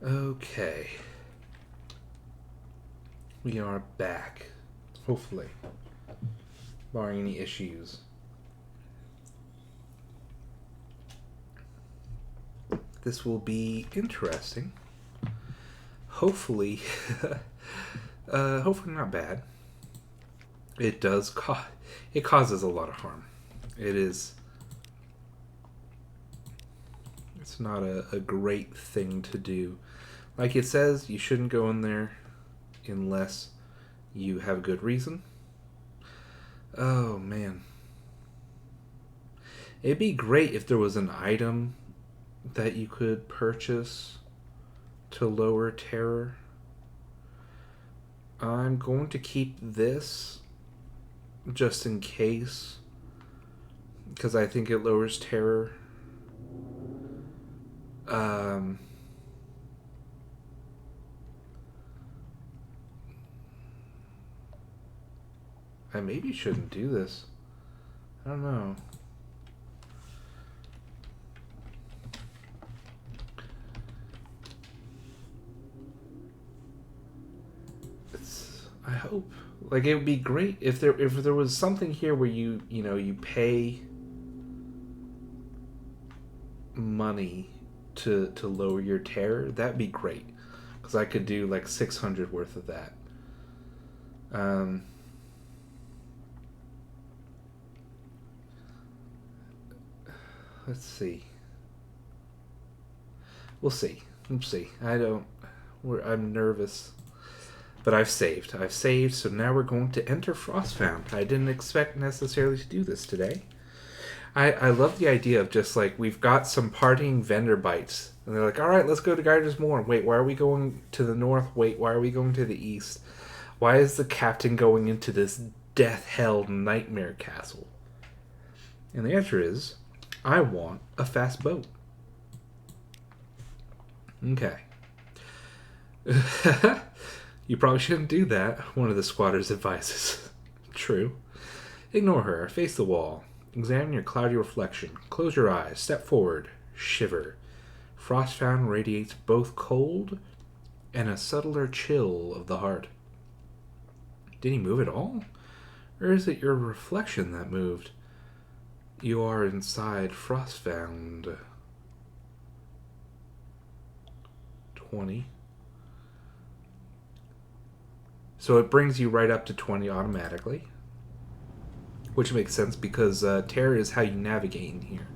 Okay. We are back. Hopefully. Barring any issues. This will be interesting. Hopefully. Hopefully not bad. It does it causes a lot of harm. It is. It's not a great thing to do. Like it says, you shouldn't go in there unless you have good reason. Oh man. It'd be great if there was an item that you could purchase to lower terror. I'm going to keep this just in case because I think it lowers terror. Um, I maybe shouldn't do this. I don't know. I hope. Like it would be great if there was something here where you pay money to lower your terror. That'd be great because I could do like 600 worth of that. Um, let's see. We'll see. We'll see. I don't. I'm nervous. But I've saved. I've saved, so now we're going to enter Frostfound. I didn't expect necessarily to do this today. I love the idea of just like, we've got some partying vendor bites. And they're like, alright, let's go to Gardner's Moor. Wait, why are we going to the north? Wait, why are we going to the east? Why is the captain going into this death hell nightmare castle? And the answer is, I want a fast boat. Okay. You probably shouldn't do that, one of the squatters advises. True. Ignore her. Face the wall. Examine your cloudy reflection. Close your eyes. Step forward. Shiver. Frostfound radiates both cold and a subtler chill of the heart. Did he move at all? Or is it your reflection that moved? You are inside Frostfound. 20. So it brings you right up to 20 automatically. Which makes sense because terror is how you navigate in here.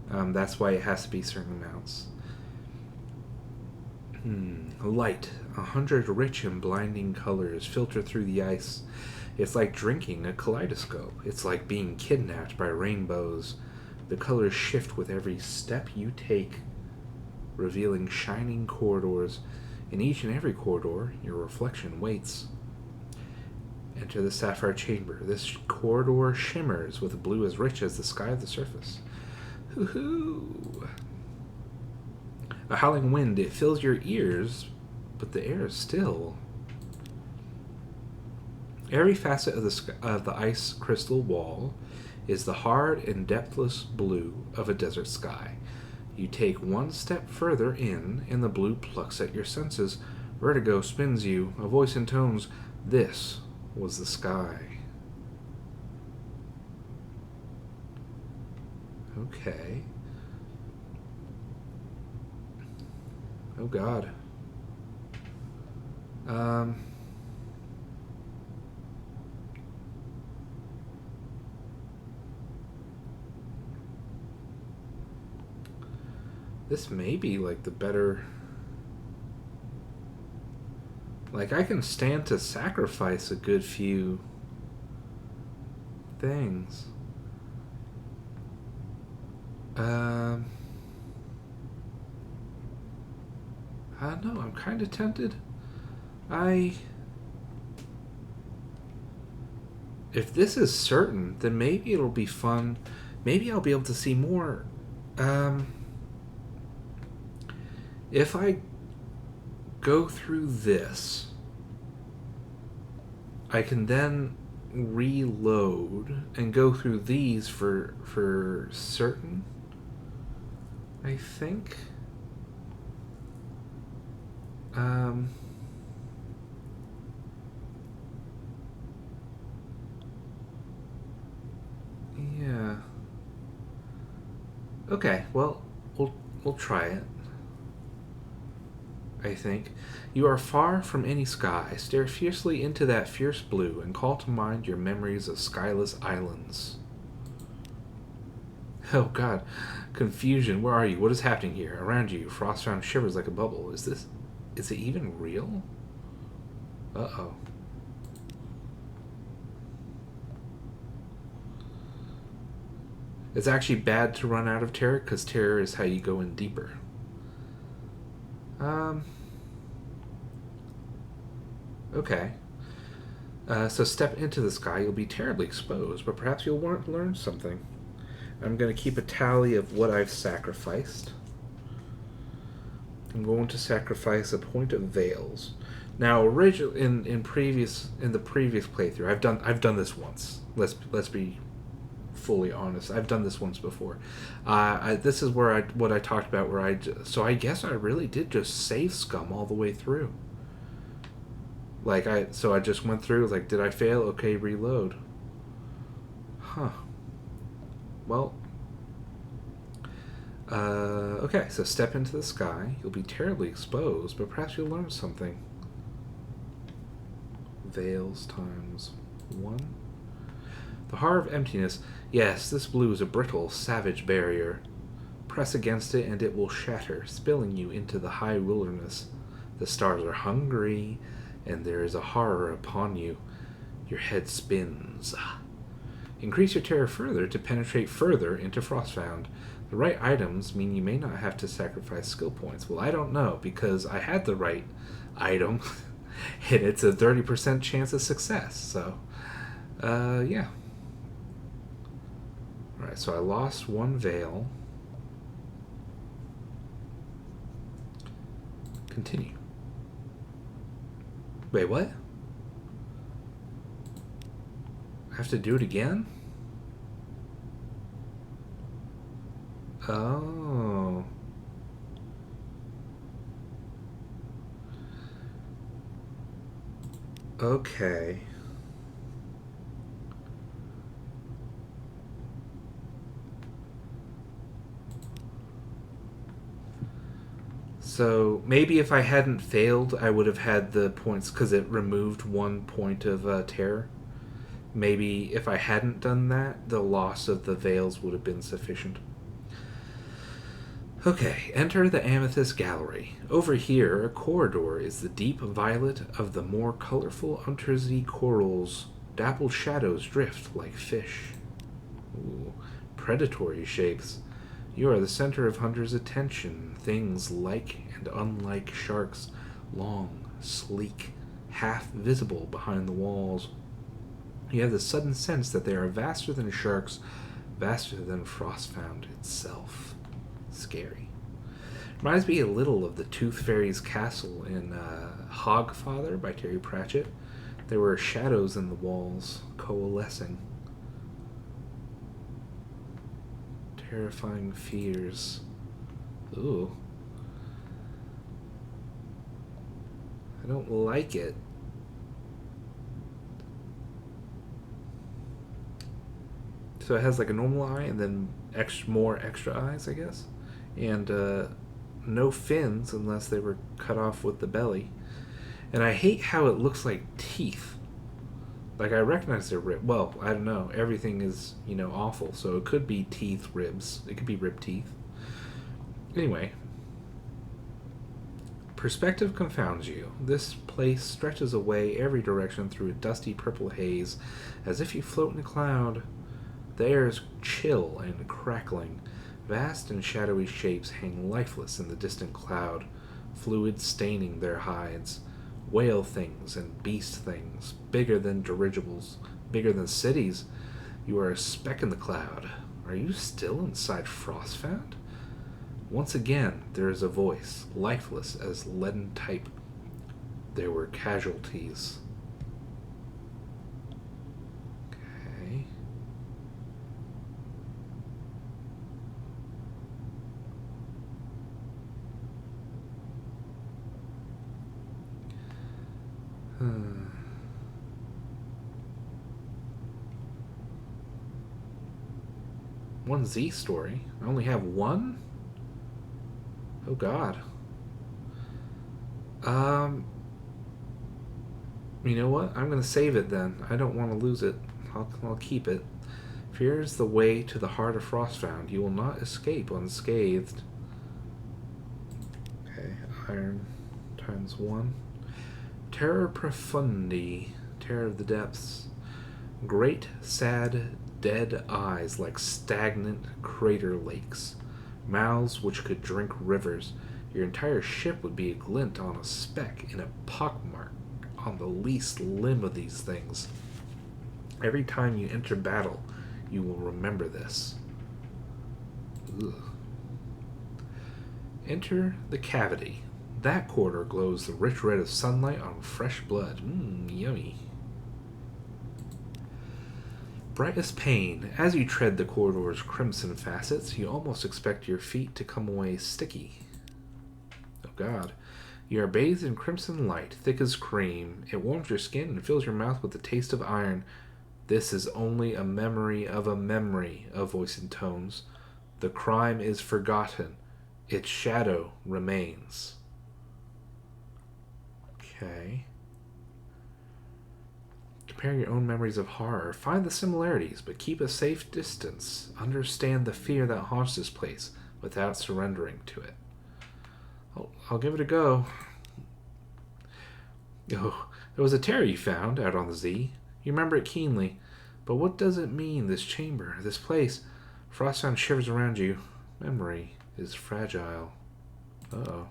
That's why it has to be certain amounts. Light. 100 rich and blinding colors filter through the ice. It's like drinking a kaleidoscope. It's like being kidnapped by rainbows. The colors shift with every step you take, revealing shining corridors. In each and every corridor, your reflection waits. Enter the sapphire chamber. This corridor shimmers with a blue as rich as the sky of the surface. Hoo-hoo! A howling wind, it fills your ears, but the air is still. Every facet of the ice crystal wall is the hard and depthless blue of a desert sky. You take one step further in, and the blue plucks at your senses. Vertigo spins you. A voice intones, "This was the sky." Okay. Oh God. This may be like the better. Like I can stand to sacrifice a good few things. I don't know. I'm kind of tempted. If this is certain, then maybe it'll be fun. Maybe I'll be able to see more. If I go through this, I can then reload and go through these for certain. I think. Um, yeah. Okay, well, we'll try it. I think. You are far from any sky. Stare fiercely into that fierce blue and call to mind your memories of skyless islands. Oh god. Confusion. Where are you? What is happening here? Around you, Frostfound shivers like a bubble. Is this. Is it even real? Uh oh. It's actually bad to run out of terror because terror is how you go in deeper. Um. Okay. So step into the sky. You'll be terribly exposed, but perhaps you'll learn something. I'm going to keep a tally of what I've sacrificed. I'm going to sacrifice a point of veils. Now, originally in the previous playthrough, I've done this once. Let's be fully honest. I've done this once before. This is where what I talked about. So I guess I really did just save scum all the way through. I just went through. Like, did I fail? Okay, reload. Huh. Well. Okay, so step into the sky. You'll be terribly exposed, but perhaps you'll learn something. Veils times 1. The horror of emptiness. Yes, this blue is a brittle, savage barrier. Press against it and it will shatter, spilling you into the high wilderness. The stars are hungry, and there is a horror upon you. Your head spins. Increase your terror further to penetrate further into Frostfound. The right items mean you may not have to sacrifice skill points. Well, I don't know, because I had the right item, and it's a 30% chance of success, so, yeah. Alright, so I lost 1 veil. Continue. Wait, what? I have to do it again? Oh. Okay. So maybe if I hadn't failed, I would have had the points because it removed 1 point of terror. Maybe if I hadn't done that, the loss of the veils would have been sufficient. Okay, enter the Amethyst Gallery. Over here, a corridor is the deep violet of the more colorful undersea corals. Dappled shadows drift like fish. Ooh, predatory shapes. You are the center of hunters' attention. Things like and unlike sharks, long, sleek, half visible behind the walls. You have the sudden sense that they are vaster than sharks, vaster than Frostfound itself. Scary. Reminds me a little of the Tooth Fairy's castle in Hogfather by Terry Pratchett. There were shadows in the walls, coalescing. Terrifying fears. Ooh. I don't like it. So it has like a normal eye and then more extra eyes, I guess. And no fins unless they were cut off with the belly. And I hate how it looks like teeth. Like, I recognize they're rib. Well, I don't know. Everything is, awful. So it could be teeth, ribs. It could be rib teeth. Anyway. Perspective confounds you. This place stretches away every direction through a dusty purple haze, as if you float in a cloud. The air is chill and crackling. Vast and shadowy shapes hang lifeless in the distant cloud, fluid staining their hides. Whale things and beast things, bigger than dirigibles, bigger than cities. You are a speck in the cloud. Are you still inside Frostfound? Once again, there is a voice, lifeless as leaden type. There were casualties. Okay. One Z story? I only have one? Oh god. You know what? I'm gonna save it then. I don't want to lose it. I'll keep it. Fear is the way to the heart of Frostfound. You will not escape unscathed. Okay, iron times 1. Terror profundi. Terror of the depths. Great, sad, dead eyes like stagnant crater lakes. Mouths which could drink rivers. Your entire ship would be a glint on a speck in a pockmark on the least limb of these things. Every time you enter battle, you will remember this. Ugh. Enter the cavity. That quarter glows the rich red of sunlight on fresh blood. Yummy. Bright as pain. As you tread the corridor's crimson facets, you almost expect your feet to come away sticky. Oh god. You are bathed in crimson light, thick as cream. It warms your skin and fills your mouth with the taste of iron. This is only a memory, a voice and tones. The crime is forgotten. Its shadow remains. Okay. Compare your own memories of horror. Find the similarities, but keep a safe distance. Understand the fear that haunts this place without surrendering to it. I'll give it a go. Oh, there was a terror you found out on the Z. You remember it keenly. But what does it mean, this chamber, this place? Frostfound shivers around you. Memory is fragile. Uh-oh.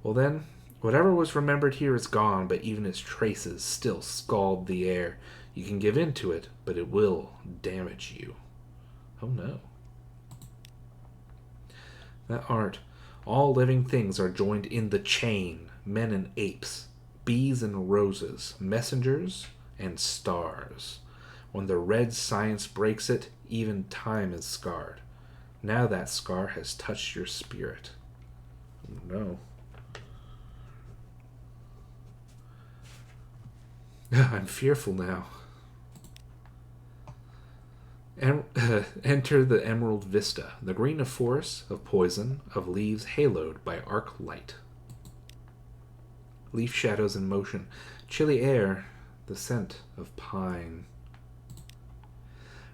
Well then, whatever was remembered here is gone, but even its traces still scald the air. You can give in to it, but it will damage you. Oh no. That art. All living things are joined in the chain. Men and apes. Bees and roses. Messengers and stars. When the red science breaks it, even time is scarred. Now that scar has touched your spirit. Oh no. I'm fearful now. Enter the emerald vista, the green of forests, of poison, of leaves haloed by arc light. Leaf shadows in motion, chilly air, the scent of pine.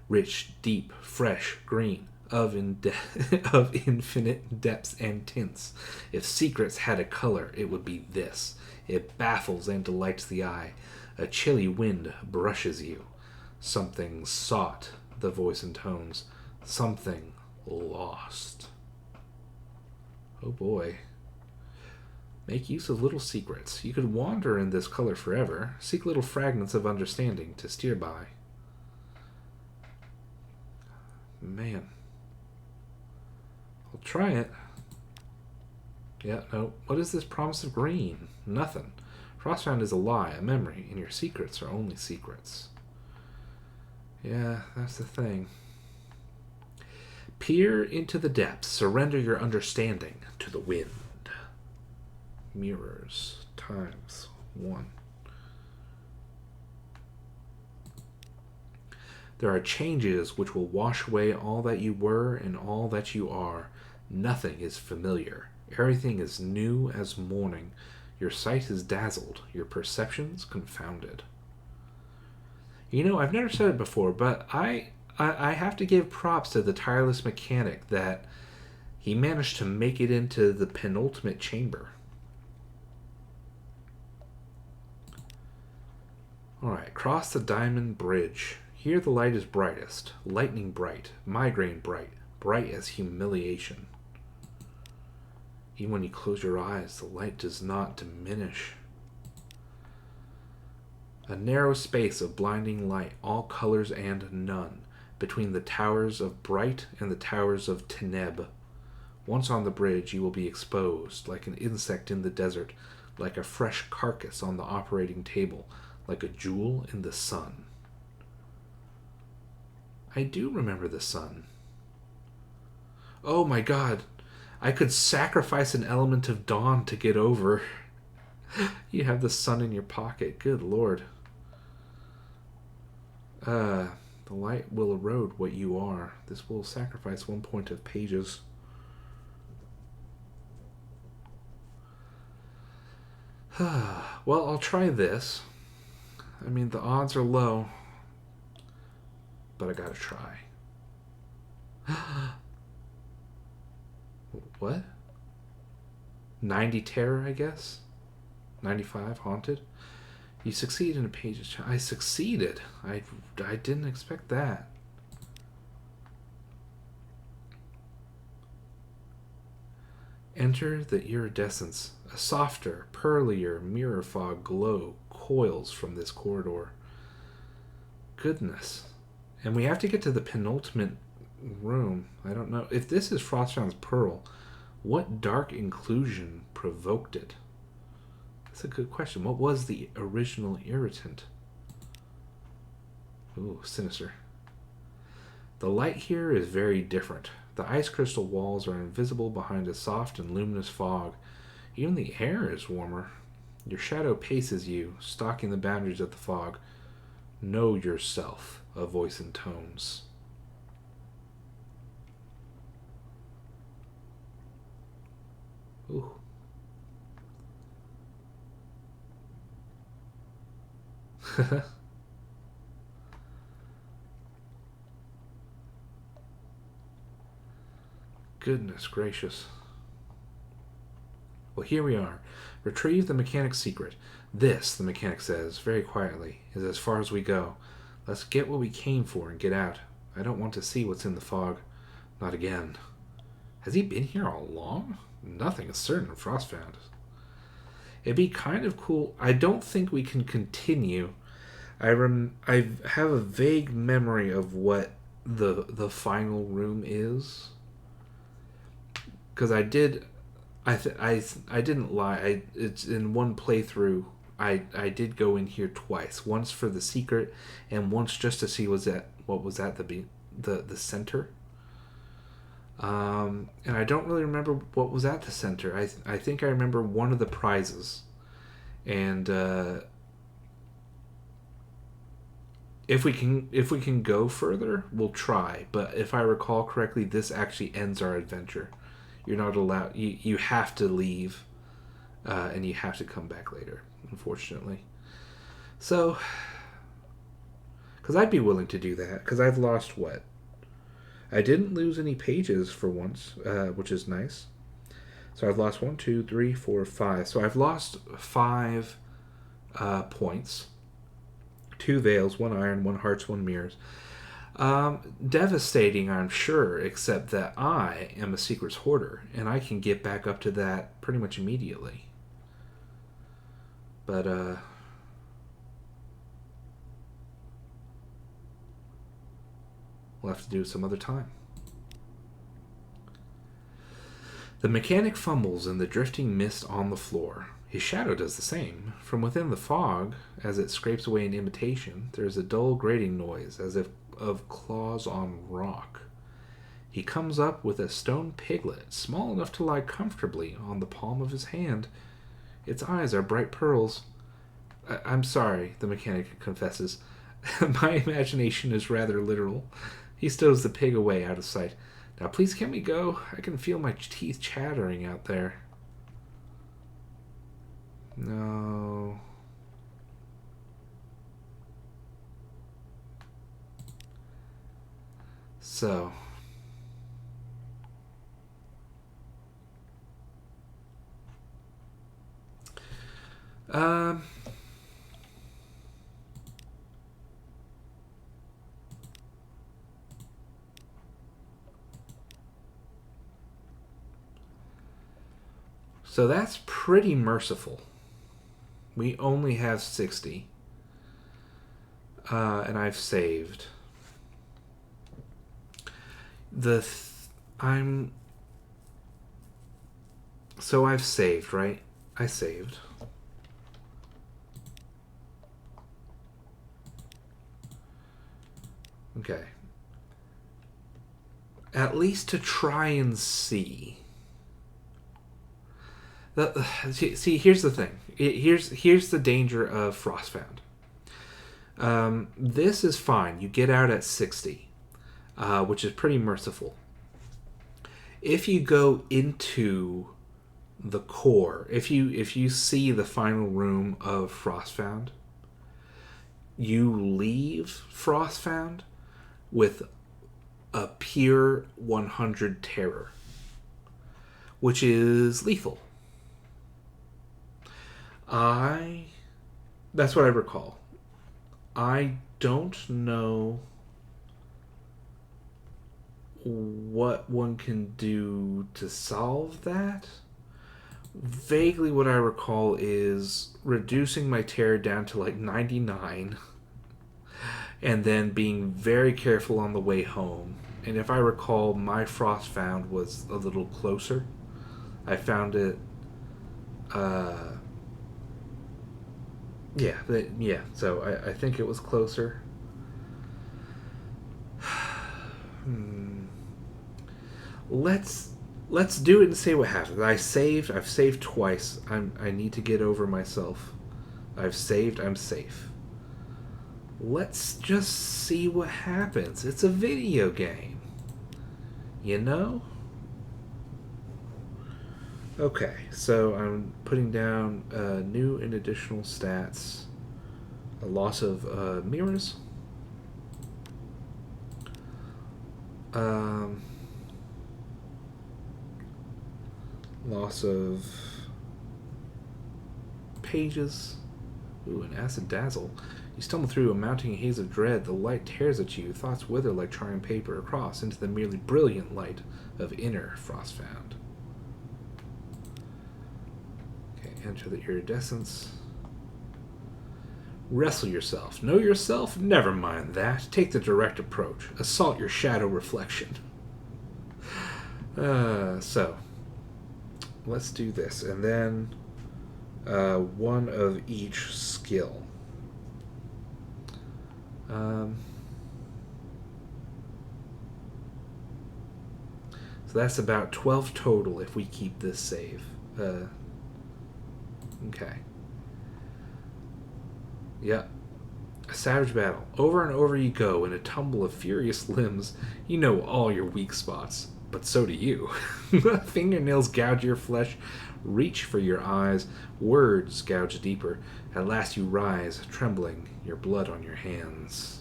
Rich, deep, fresh, green, of infinite depths and tints. If secrets had a color, it would be this. It baffles and delights the eye. A chilly wind brushes you. Something sought, the voice intones. Something lost. Oh boy. Make use of little secrets. You could wander in this color forever. Seek little fragments of understanding to steer by. Man. I'll try it. Yeah, no. What is this promise of green? Nothing. Frostfound is a lie, a memory, and your secrets are only secrets. Yeah, that's the thing. Peer into the depths. Surrender your understanding to the wind. Mirrors times 1. There are changes which will wash away all that you were and all that you are. Nothing is familiar. Everything is new as morning. Your sight is dazzled, your perceptions confounded. You know, I've never said it before, but I have to give props to the tireless mechanic that he managed to make it into the penultimate chamber. Alright, cross the diamond bridge. Here the light is brightest, lightning bright, migraine bright, bright as humiliation. Even when you close your eyes, the light does not diminish. A narrow space of blinding light, all colors and none, between the towers of Bright and the towers of Teneb. Once on the bridge, you will be exposed, like an insect in the desert, like a fresh carcass on the operating table, like a jewel in the sun. I do remember the sun. Oh my god, I could sacrifice an element of dawn to get over. You have the sun in your pocket. Good lord. The light will erode what you are. This will sacrifice 1 point of pages. Well, I'll try this. I mean, the odds are low, but I gotta try. What? 90 terror, I guess? 95 haunted? You succeed in a page's I succeeded. I didn't expect that. Enter the iridescence. A softer, pearlier mirror fog glow coils from this corridor. Goodness. And we have to get to the penultimate room. I don't know. If this is Frostfound's pearl, what dark inclusion provoked it? That's a good question. What was the original irritant? Ooh, sinister. The light here is very different. The ice crystal walls are invisible behind a soft and luminous fog. Even the air is warmer. Your shadow paces you, stalking the boundaries of the fog. Know yourself, a voice intones. Ooh. Goodness gracious. Well, here we are. Retrieve the mechanic's secret. This, the mechanic says, very quietly, is as far as we go. Let's get what we came for and get out. I don't want to see what's in the fog. Not again. Has he been here all along? Nothing is certain in Frostfound. It'd be kind of cool. I don't think we can continue. I have a vague memory of what the final room is. Because I didn't lie. It's in one playthrough. I did go in here twice. Once for the secret, and once just to see what was at the center. And I don't really remember what was at the center. I think I remember one of the prizes, and if we can go further, we'll try. But if I recall correctly, this actually ends our adventure. You're not allowed. You have to leave, and you have to come back later. Unfortunately, so because I'd be willing to do that because I've lost what. I didn't lose any pages for once, which is nice. So I've lost 1, 2, 3, 4, 5. So I've lost 5 points. 2 veils, 1 iron, 1 hearts, 1 mirrors. Devastating, I'm sure, except that I am a secrets hoarder, and I can get back up to that pretty much immediately. But, we'll have to do it some other time. The mechanic fumbles in the drifting mist on the floor. His shadow does the same. From within the fog, as it scrapes away an imitation, there is a dull grating noise, as if of claws on rock. He comes up with a stone piglet, small enough to lie comfortably on the palm of his hand. Its eyes are bright pearls. I'm sorry, the mechanic confesses. My imagination is rather literal. He stows the pig away out of sight. Now please can we go? I can feel my teeth chattering out there. No. So. So that's pretty merciful. We only have 60. And I've saved. So I've saved, right? I saved. Okay. At least to try and see. See, here's the thing. Here's the danger of Frostfound. This is fine. You get out at 60, which is pretty merciful. If you go into the core, if you see the final room of Frostfound, you leave Frostfound with a pure 100 terror, which is lethal. That's what I recall. I don't know what one can do to solve that. Vaguely what I recall is reducing my terror down to like 99 and then being very careful on the way home. And if I recall, my Frostfound was a little closer. I found it yeah, so I think it was closer. Let's do it and see what happens. I've saved twice. I need to get over myself. I've saved, I'm safe. Let's just see what happens. It's a video game. You know? Okay, so I'm putting down new and additional stats. A loss of mirrors. Loss of pages. Ooh, an acid dazzle. You stumble through a mounting haze of dread. The light tears at you. Thoughts wither like charring paper across into the merely brilliant light of inner Frostfound. Okay, enter the iridescence. Wrestle yourself. Know yourself? Never mind that. Take the direct approach. Assault your shadow reflection. So, let's do this. And then one of each skill. So that's about 12 total if we keep this save. Okay. Yep. A savage battle. Over and over you go in a tumble of furious limbs. You know all your weak spots, but so do you. Fingernails gouge your flesh, reach for your eyes, words gouge deeper. At last you rise, trembling, your blood on your hands.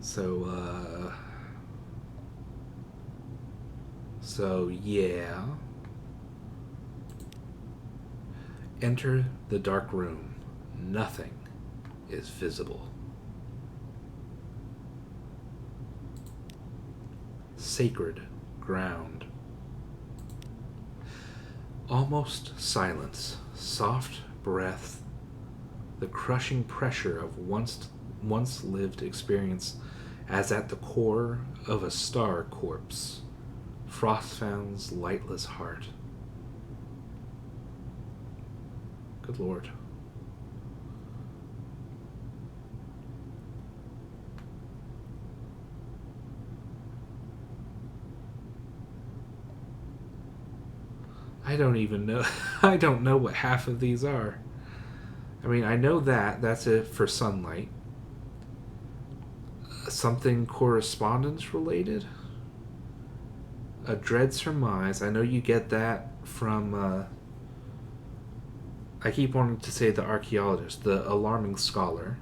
So yeah. Enter the dark room. Nothing is visible. Sacred ground. Almost silence. Soft breath. The crushing pressure of once lived experience as at the core of a star corpse. Frostfound's lightless heart. Good Lord. I don't even know. I don't know what half of these are. I mean, I know that's it for sunlight. Something correspondence related. A dread surmise. I know you get that from I keep wanting to say the archaeologist, the alarming scholar.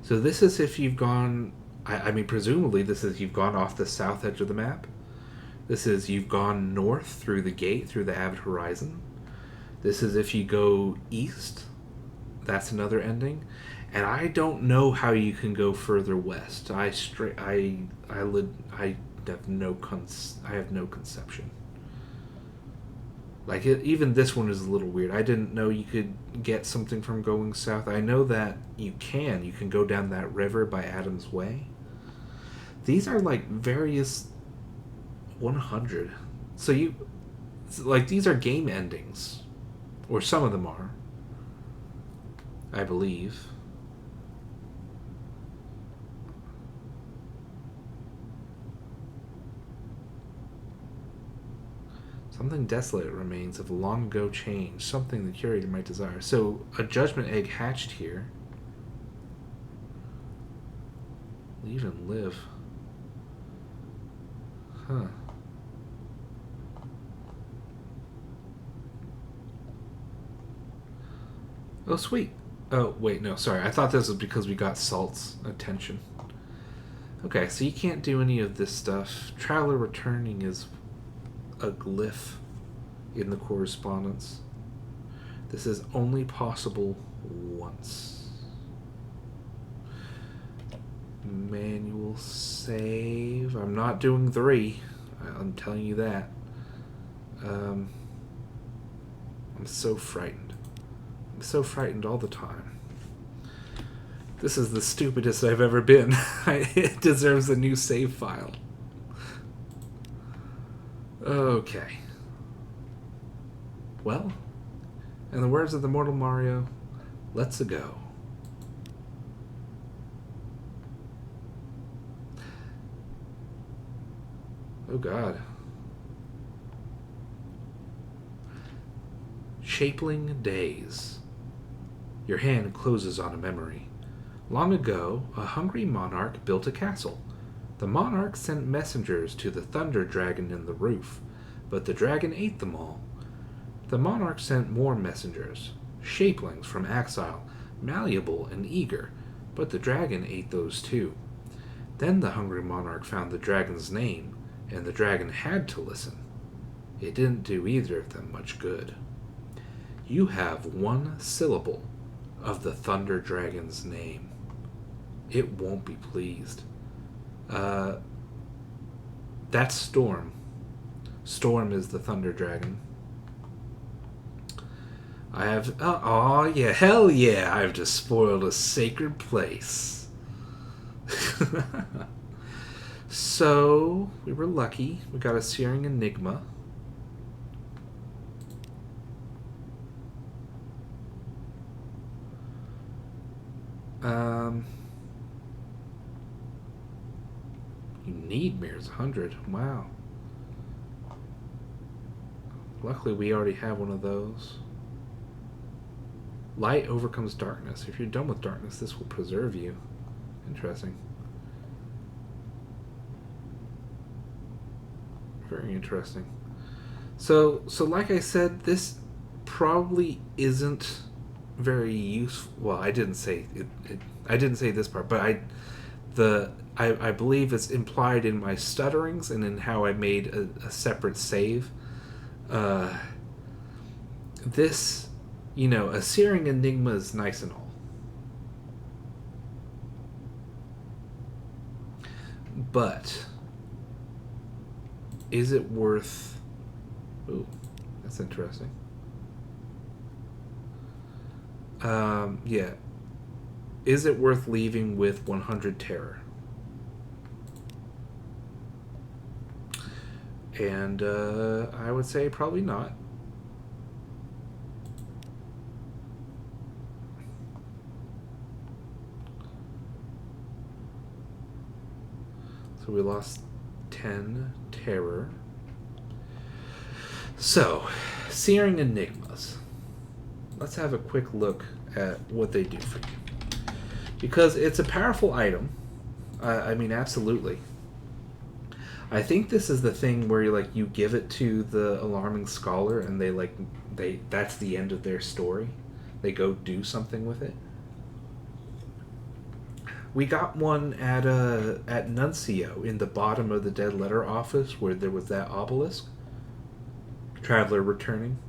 So this is if you've gone, I mean, presumably this is you've gone off the south edge of the map. This is you've gone north through the gate, through the Avid Horizon. This is if you go east. That's another ending. And I don't know how you can go further west. I have no conception. Like, even this one is a little weird. I didn't know you could get something from going south. I know that you can. You can go down that river by Adam's Way. These are, like, various 100. So these are game endings. Or some of them are. I believe. Something desolate remains of long ago change, something the curator might desire. So, a judgment egg hatched here. Leave and live. Huh. Oh, sweet. Oh, wait, no, sorry. I thought this was because we got Salt's attention. Okay, so you can't do any of this stuff. Traveler returning is a glyph in the correspondence. This is only possible once. Manual save. I'm not doing 3. I'm telling you that. I'm so frightened. I'm so frightened all the time. This is the stupidest I've ever been. It deserves a new save file. Okay. Well, in the words of the mortal Mario, let's go. Oh God. Shapling Days. Your hand closes on a memory. Long ago, a hungry monarch built a castle. The monarch sent messengers to the thunder dragon in the roof, but the dragon ate them all. The monarch sent more messengers, shapelings from exile, malleable and eager, but the dragon ate those too. Then the hungry monarch found the dragon's name, and the dragon had to listen. It didn't do either of them much good. You have one syllable of the thunder dragon's name. It won't be pleased. That's Storm. Storm is the thunder dragon. I have... Oh, yeah, hell yeah, I've just spoiled a sacred place. So, we were lucky. We got a Searing Enigma. You need Mirror's 100. Wow. Luckily, we already have one of those. Light overcomes darkness. If you're done with darkness, this will preserve you. Interesting. Very interesting. So like I said, this probably isn't very useful. Well, I didn't say it. I didn't say this part, but I believe it's implied in my stutterings and in how I made a separate save. This, a Searing Enigma is nice and all, but is it worth... Ooh, that's interesting. Yeah. Is it worth leaving with 100 terror? And I would say probably not. So we lost 10 terror. So, Searing Enigmas. Let's have a quick look at what they do for you. Because it's a powerful item. I mean, absolutely. I think this is the thing where you give it to the alarming scholar and they that's the end of their story. They go do something with it. We got one at Nuncio in the bottom of the Dead Letter office where there was that obelisk. Traveler returning.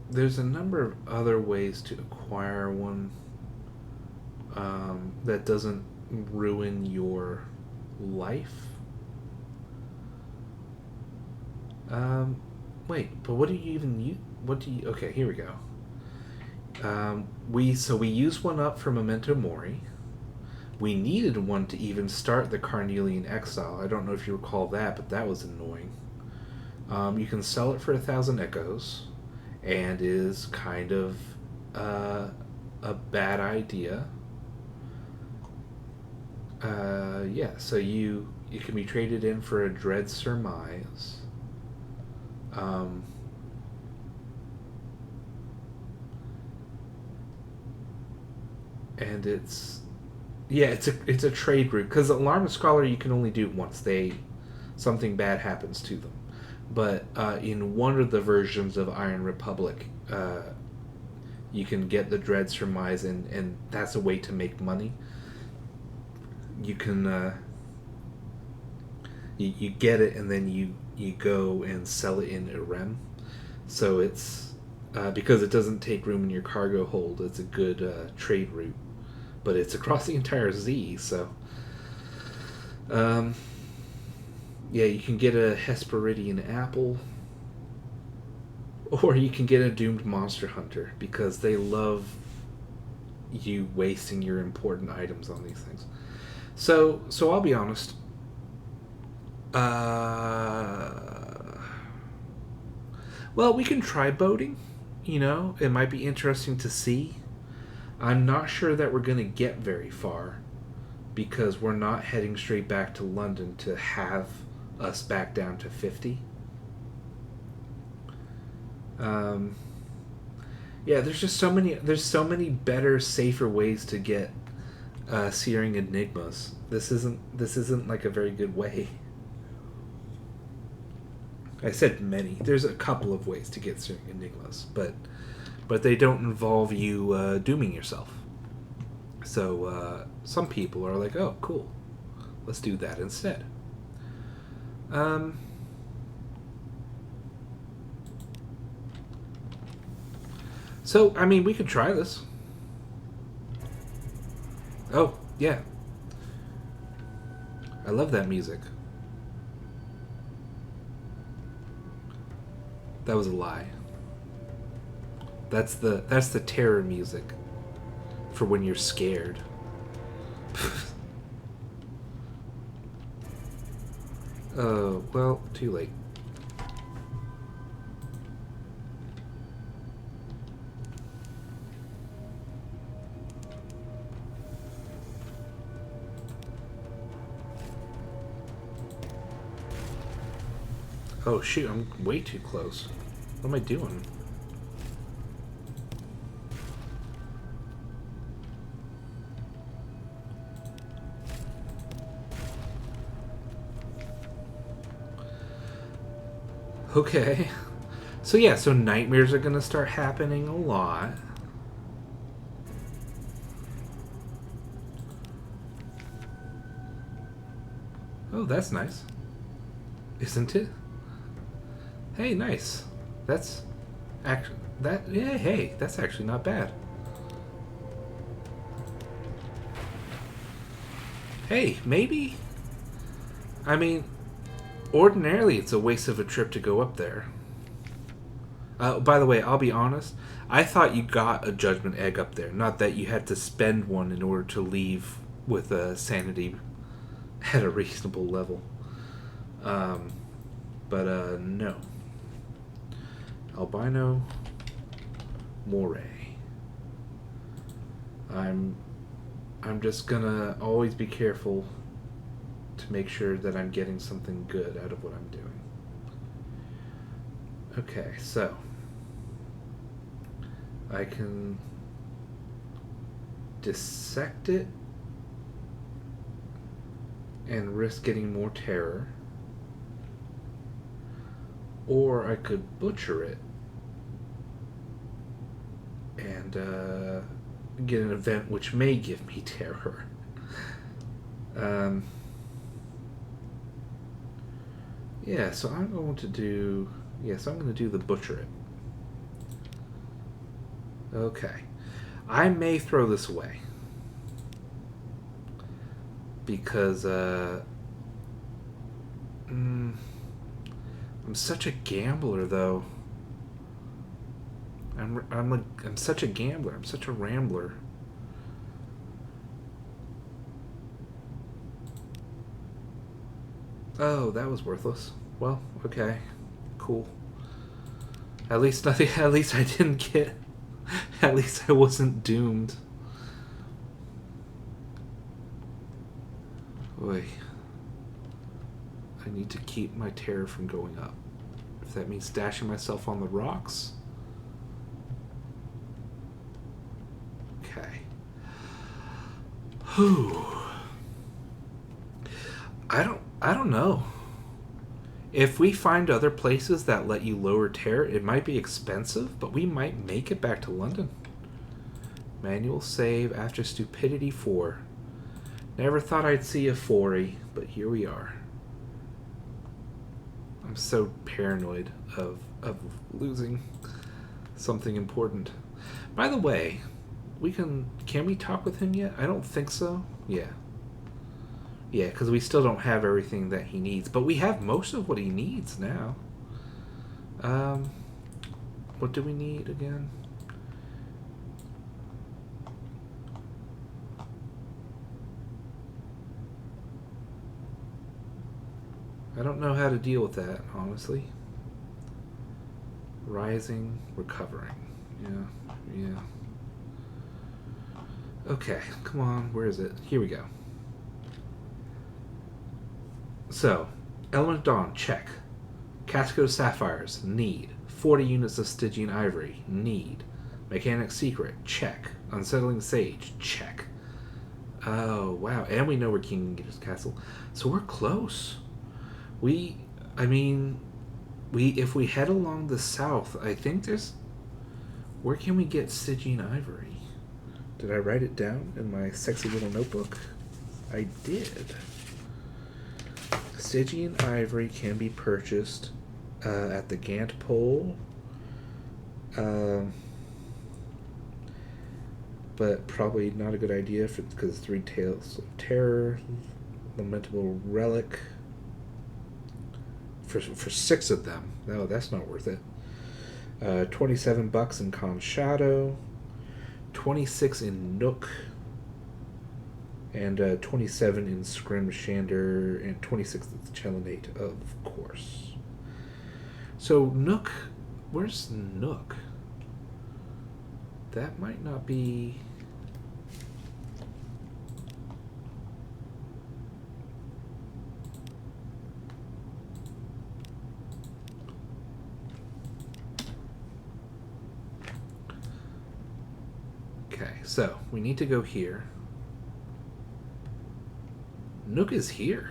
There's a number of other ways to acquire one that doesn't ruin your life. Wait, but what do you even use? Okay, here we go. We used one up for Memento Mori. We needed one to even start the Carnelian Exile. I don't know if you recall that, but that was annoying. You can sell it for 1,000 echoes, and is kind of a bad idea. Yeah, so you It can be traded in for a Dread Surmise. Um, and it's a trade route because Alarm Scholar you can only do once something bad happens to them. But in one of the versions of Iron Republic, you can get the Dread Surmise, and that's a way to make money. You can you get it, and then you go and sell it in Irem. So it's because it doesn't take room in your cargo hold. It's a good trade route, but it's across the entire Z. So yeah, you can get a Hesperidian apple, or you can get a Doomed Monster Hunter because they love you wasting your important items on these things. So I'll be honest. Well, we can try boating. You know, it might be interesting to see. I'm not sure that we're going to get very far because we're not heading straight back to London to have us back down to 50. Yeah, there's so many better, safer ways to get searing enigmas. This isn't like a very good way. I said many. There's a couple of ways to get searing enigmas, but they don't involve you dooming yourself. So some people are like, "Oh, cool, let's do that instead." So I mean, we could try this. Oh yeah, I love that music. That was a lie. That's the terror music for when you're scared. Oh, well, too late. Oh shoot, I'm way too close. What am I doing? Okay. So yeah, so nightmares are gonna start happening a lot. Oh, that's nice. Isn't it? Hey, nice. That's actually yeah, hey, that's actually not bad. Hey, maybe. I mean, ordinarily it's a waste of a trip to go up there. By the way, I'll be honest. I thought you got a judgment egg up there, not that you had to spend one in order to leave with a sanity at a reasonable level. But no. Albino Moray. I'm just gonna always be careful to make sure that I'm getting something good out of what I'm doing. Okay, so I can dissect it and risk getting more terror, or I could butcher it and get an event which may give me terror. Yeah, so I'm going to do... Yes, I'm going to do the butcher it. Okay. I may throw this away. Because, I'm such a gambler, though. I'm such a gambler. I'm such a rambler. Oh, that was worthless. Well, okay, cool. At least nothing. At least I didn't get. At least I wasn't doomed. Oy. I need to keep my terror from going up. If that means dashing myself on the rocks. Okay. Whew. I don't know. If we find other places that let you lower terror, it might be expensive, but we might make it back to London. Manual save after stupidity 4. Never thought I'd see a 4-y, but here we are. I'm so paranoid of losing something important. By the way, can we talk with him yet? I don't think so. Yeah. Yeah, because we still don't have everything that he needs. But we have most of what he needs now. What do we need again? I don't know how to deal with that, honestly. Rising, recovering. Yeah. Okay, come on, where is it? Here we go. So, Element of Dawn, check. Cascade Sapphires, need. 40 units of Stygian Ivory, need. Mechanic Secret, check. Unsettling Sage, check. Oh, wow. And we know where King Gingida's castle. So we're close. If we head along the south, I think there's... Where can we get Stygian Ivory? Did I write it down in my sexy little notebook? I did. Stygian Ivory can be purchased at the Gant Pole. But probably not a good idea because 3 Tales of Terror, Lamentable Relic. For 6 of them. No, that's not worth it. $27 in Khan's Shadow. 26 in Nook. And 27 in Scrimshander. And 26 in Chelinate, of course. So Nook... Where's Nook? That might not be... Okay, so we need to go here. Nook is here.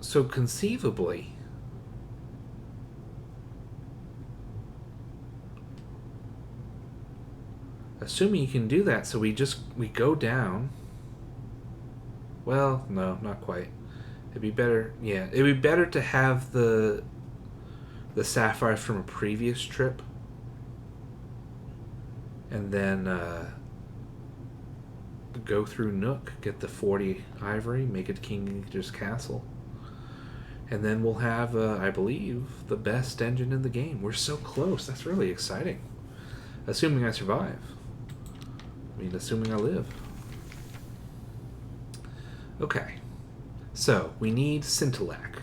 So conceivably... Assuming you can do that, so we go down. Well, no, not quite. It'd be better, yeah. It'd be better to have the sapphires from a previous trip. And then go through Nook, get the 40 ivory, make it King Gingida's castle. And then we'll have, I believe, the best engine in the game. We're so close. That's really exciting. Assuming I survive. I mean, assuming I live. Okay. So, we need Scintillac.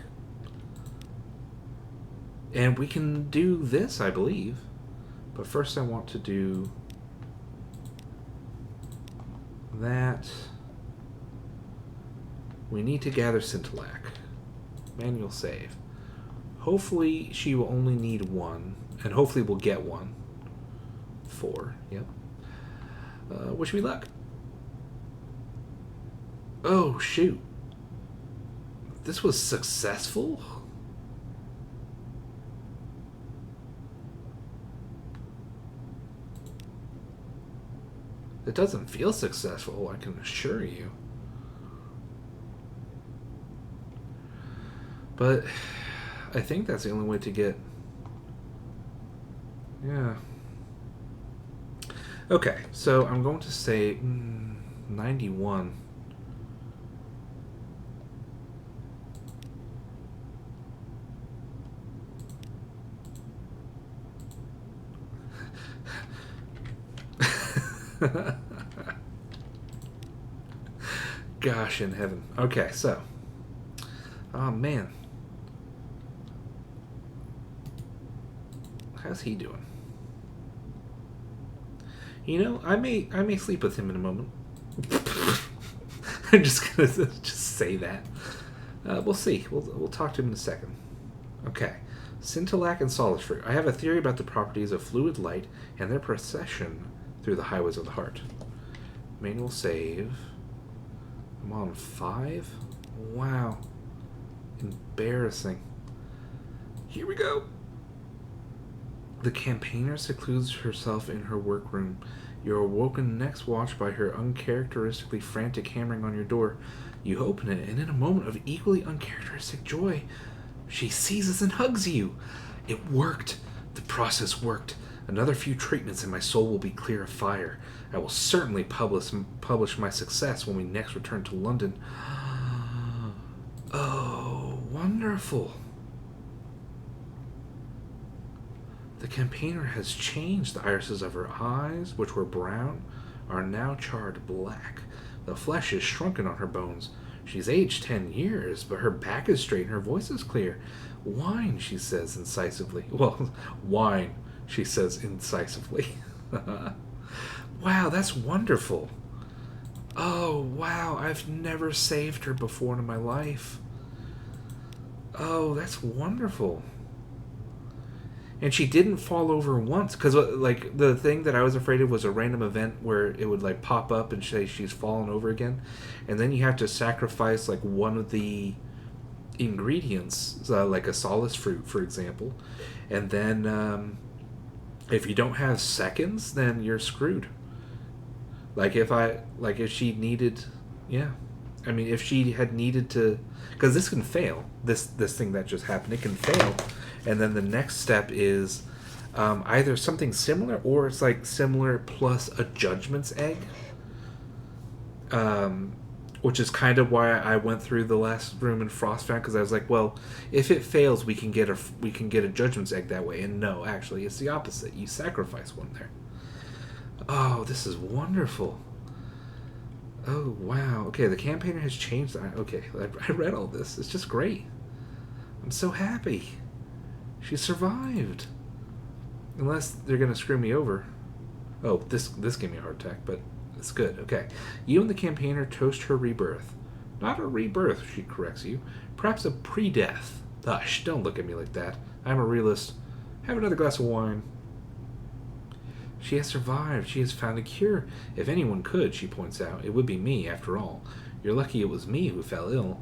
And we can do this, I believe. But first I want to do... that. We need to gather Scintillac. Manual save. Hopefully she will only need 1. And hopefully we'll get 1. 4, yep. Wish me luck. Oh, shoot. This was successful? It doesn't feel successful, I can assure you. But I think that's the only way to get... Yeah. Okay, so I'm going to say 91. Gosh in heaven. Okay, so. Oh man. How's he doing? You know, I may sleep with him in a moment. I'm just gonna just say that. We'll see. We'll talk to him in a second. Okay. Scintillac and Solace Fruit. I have a theory about the properties of fluid light and their procession through the highways of the heart. Manual save. I'm on 5? Wow. Embarrassing. Here we go. The campaigner secludes herself in her workroom. You're awoken next watch by her uncharacteristically frantic hammering on your door. You open it, and in a moment of equally uncharacteristic joy, she seizes and hugs you. It worked. The process worked. Another few treatments and my soul will be clear of fire. I will certainly publish my success when we next return to London. Oh, wonderful. The campaigner has changed. The irises of her eyes, which were brown, are now charred black. The flesh is shrunken on her bones. She's aged 10 years, but her back is straight and her voice is clear. Wine, she says incisively. Well, wine, she says incisively. Wow, that's wonderful. Oh, wow, I've never saved her before in my life. Oh, that's wonderful. And she didn't fall over once, because like the thing that I was afraid of was a random event where it would like pop up and say she's fallen over again, and then you have to sacrifice like one of the ingredients, like a solace fruit, for example, and then if you don't have seconds, then you're screwed. Like if she needed, yeah, I mean if she had needed to, because this can fail. This thing that just happened, it can fail. And then the next step is either something similar or it's like similar plus a judgment's egg. Which is kind of why I went through the last room in Frostfound, because I was like, well, if it fails, we can get a judgment's egg that way. And no, actually, it's the opposite. You sacrifice one there. Oh, this is wonderful. Oh, wow. Okay, the campaigner has changed. Okay, I read all this. It's just great. I'm so happy. She survived. Unless they're going to screw me over. Oh, this gave me a heart attack, but it's good. Okay. You and the campaigner toast her rebirth. Not a rebirth, she corrects you. Perhaps a pre-death. Hush, don't look at me like that. I'm a realist. Have another glass of wine. She has survived. She has found a cure. If anyone could, she points out, it would be me, after all. You're lucky it was me who fell ill.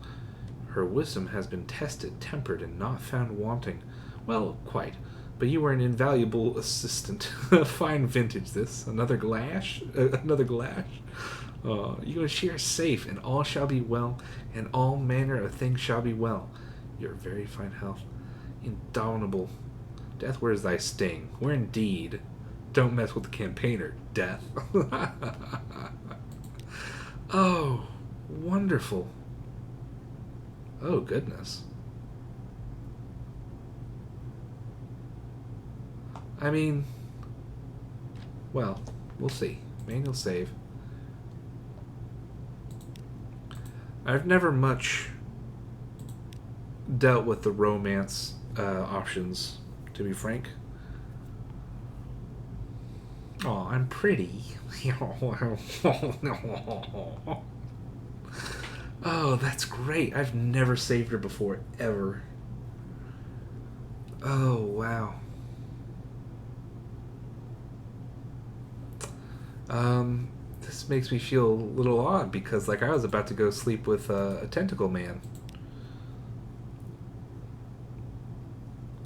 Her wisdom has been tested, tempered, and not found wanting. Well, quite. But you were an invaluable assistant. Fine vintage, this. Another glass? Another glass? You and she are safe, and all shall be well, and all manner of things shall be well. Your very fine health. Indomitable. Death, where is thy sting? Where indeed? Don't mess with the campaigner, Death. Oh, wonderful. Oh, goodness. I mean, well, we'll see. Manual save. I've never much dealt with the romance options, to be frank. Oh, I'm pretty. Oh, that's great. I've never saved her before, ever. Oh, wow. This makes me feel a little odd because, like, I was about to go sleep with a tentacle man.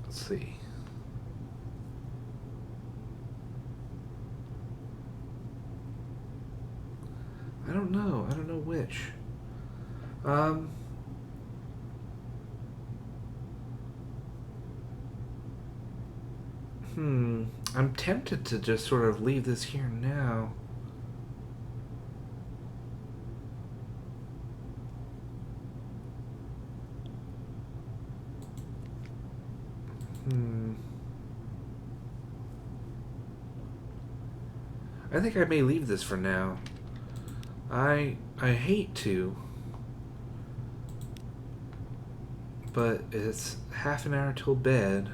Let's see. I don't know. I don't know which. I'm tempted to just sort of leave this here now. I think I may leave this for now. I hate to, but it's half an hour till bed.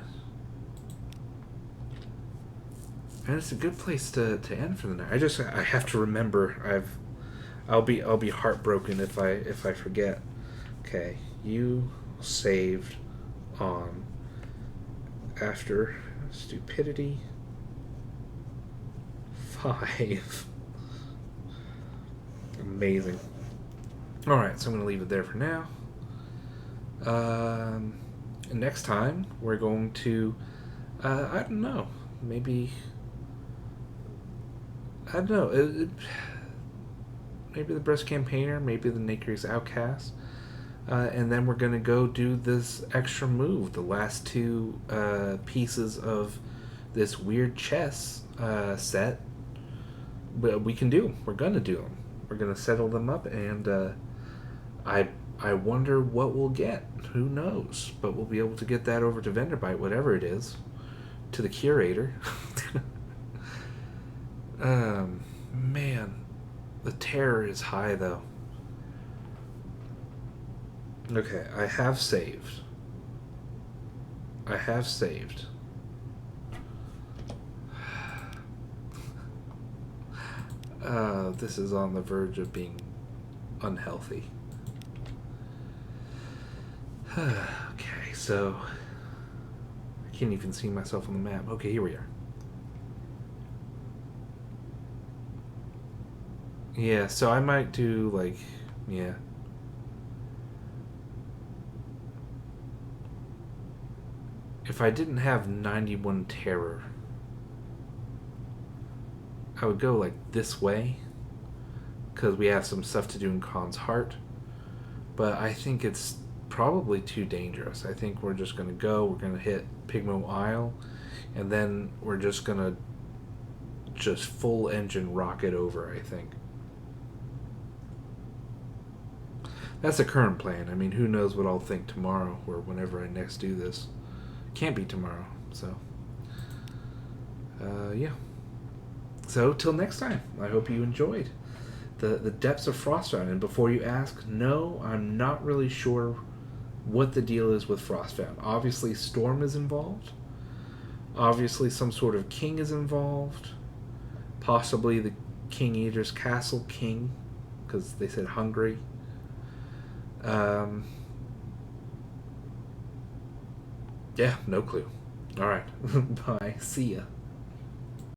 And it's a good place to end for the night. I have to remember I'll be heartbroken if I forget. Okay, you saved on after stupidity 5. Amazing. All right, so I'm gonna leave it there for now. Next time we're going to I don't know, maybe I don't know. Maybe the Breast Campaigner, maybe the Naker's Outcast. And then we're going to go do this extra move, the last two pieces of this weird chess set. But we can do them. We're going to do them. We're going to settle them up, and I wonder what we'll get. Who knows? But we'll be able to get that over to Vendorbite, whatever it is, to the curator. Man, the terror is high, though. Okay, I have saved. This is on the verge of being unhealthy. Okay, so I can't even see myself on the map. Okay, here we are. Yeah, so I might do like, yeah. If I didn't have 91 terror, I would go like this way, because we have some stuff to do in Khan's Heart. But I think it's probably too dangerous. I think we're just going to go, we're going to hit Pigmo Isle, and then we're just going to just full engine rocket over, I think. That's the current plan. I mean, who knows what I'll think tomorrow or whenever I next do this. Can't be tomorrow, so yeah. So till next time, I hope you enjoyed the depths of Frostfound. And before you ask, no, I'm not really sure what the deal is with Frostfound. Obviously, Storm is involved. Obviously, some sort of king is involved. Possibly the King Eater's Castle king, because they said hungry. Yeah, no clue. All right, bye. See ya.